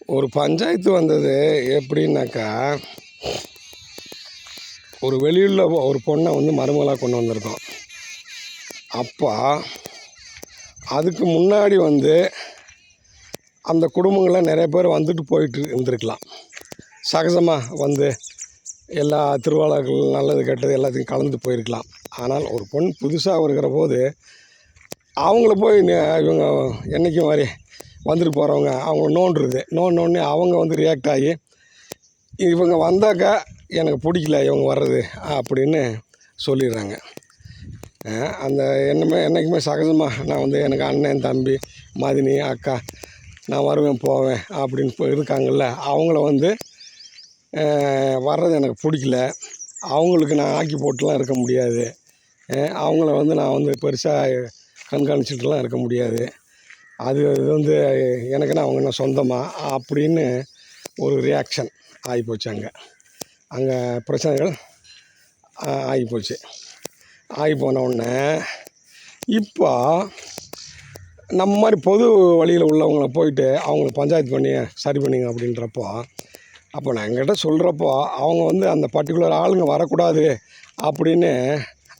ஒரு பஞ்சாயத்து வந்தது எப்படின்னாக்கா, ஒரு வெளியூரில் ஒரு பொண்ணை மருமகளாக கொண்டு வந்திருக்கோம். அப்போ அதுக்கு முன்னாடி அந்த குடும்பங்களில் நிறைய பேர் வந்துட்டு போயிட்டு இருந்திருக்கலாம். சகஜமாக எல்லா திருவிழாக்கள் நல்லது கெட்டது எல்லாத்தையும் கலந்து போயிருக்கலாம். ஆனால் ஒரு பொண்ணு புதுசாக வருகிற போது அவங்கள போய் இவங்க என்றைக்கும் மாதிரி வந்துட்டு போகிறவங்க அவங்க நோண்டினோடனே அவங்க ரியாக்ட் ஆகி இவங்க வந்தாக்கா எனக்கு பிடிக்கல இவங்க வர்றது அப்படின்னு சொல்லிடுறாங்க. அந்த என்றைக்குமே சகஜமாக நான் எனக்கு அண்ணன் தம்பி மதினி அக்கா நான் வருவேன் போவேன் அப்படின்னு இருக்காங்கள்ல, அவங்கள வர்றது எனக்கு பிடிக்கல. அவங்களுக்கு நான் ஆக்கி போட்டுலாம் இருக்க முடியாது. அவங்கள நான் பெருசாக கண்காணிச்சிட்டுலாம் இருக்க முடியாது. அது எனக்குன்னா அவங்க என்ன சொந்தமா அப்படின்னு ஒரு ரியாக்ஷன் ஆகிப்போச்சு. அங்கே பிரச்சனைகள் ஆகிப்போச்சு. ஆகிப்போன உடனே இப்போ நம்ம மாதிரி பொது வழியில் உள்ளவங்கள போயிட்டு அவங்கள பஞ்சாயத்து பண்ணி சரி பண்ணிங்க அப்படின்றப்போ, அப்போ நான் என்கிட்ட சொல்கிறப்போ அவங்க அந்த பர்டிகுலர் ஆளுங்க வரக்கூடாது அப்படின்னு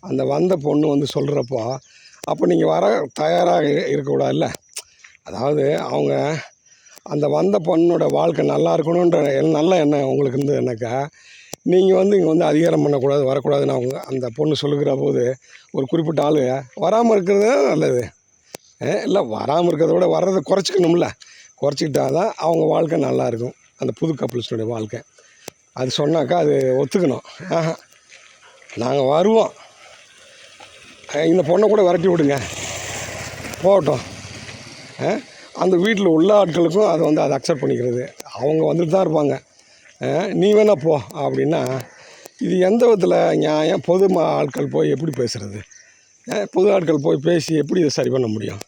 அந்த வந்த பொண்ணு சொல்கிறப்போ, அப்போ நீங்கள் வர தயாராக இருக்கக்கூடாதுல்ல. அதாவது அவங்க அந்த வந்த பொண்ணோட வாழ்க்கை நல்லா இருக்கணுன்ற நல்ல எண்ணம் உங்களுக்கு இருந்ததுனாக்கா, நீங்கள் இங்கே அதிகாரம் பண்ணக்கூடாது வரக்கூடாதுன்னு அவங்க அந்த பொண்ணு சொல்லுகிற போது ஒரு குறிப்பிட்ட ஆள் வராமல் இருக்கிறது தான் நல்லது. இல்லை வராமல் இருக்கிறத விட வர்றதை குறைச்சிக்கணும்ல. குறைச்சிக்கிட்டா தான் அவங்க வாழ்க்கை நல்லாயிருக்கும், அந்த புது கப்புள்ஸுடைய வாழ்க்கை. அது சொன்னாக்கா அது ஒத்துக்கணும். நாங்கள் வருவோம், இந்த பொண்ணை கூட விரட்டி விடுங்க போகட்டும். அந்த வீட்டில் உள்ள ஆட்களுக்கும் அதை அக்செப்ட் பண்ணிக்கிறது. அவங்க வந்துட்டு தான் இருப்பாங்க. நீ வேணா போ அப்படின்னா இது எந்த விதத்தில் நியாயம்? பொது ஆட்கள் போய் எப்படி பேசுகிறது? பொது ஆட்கள் போய் பேசி எப்படி இதை சரி பண்ண முடியும்?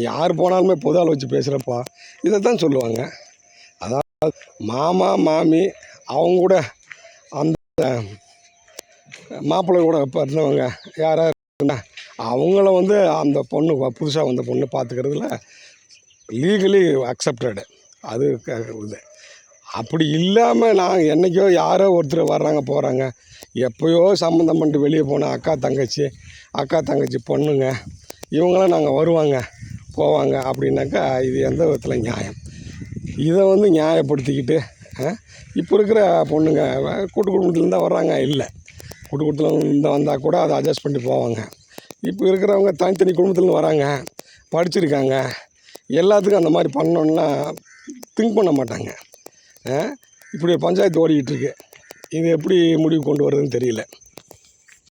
யார் போனாலுமே பொது ஆள் வச்சு பேசுகிறப்போ இதை தான் சொல்லுவாங்க. அதாவது மாமா மாமி அவங்க கூட அந்த மாப்பிள்ளை கூட பிறந்தவங்க யாராவது அவங்கள அந்த பொண்ணு புதுசாக வந்த பொண்ணு பார்த்துக்கிறதுல லீகலி அக்செப்டடு. அது இது அப்படி இல்லாமல் நான் என்றைக்கோ யாரோ ஒருத்தர் வர்றாங்க போகிறாங்க, எப்போயோ சம்மந்தம் பண்ணிட்டு வெளியே போன அக்கா தங்கச்சி பொண்ணுங்க இவங்களாம் நாங்கள் வருவாங்க போவாங்க அப்படின்னாக்கா இது எந்த விதத்தில் நியாயம்? இதை நியாயப்படுத்திக்கிட்டு இப்போ இருக்கிற பொண்ணுங்க கூட்டு குடும்பத்துலேருந்து தான் வர்றாங்க. இல்லை, கூட்டு குடும்பத்துலேருந்து வந்தால் கூட அதை அட்ஜஸ்ட் பண்ணி போவாங்க. இப்போ இருக்கிறவங்க தனித்தனி குடும்பத்துலேருந்து வராங்க, படிச்சிருக்காங்க, எல்லாத்துக்கும் அந்த மாதிரி பண்ணோன்னா திங்க் பண்ண மாட்டாங்க. இப்படி பஞ்சாயத்து ஓடிக்கிட்டு இருக்கு. இது எப்படி முடிவு கொண்டு வருதுன்னு தெரியல.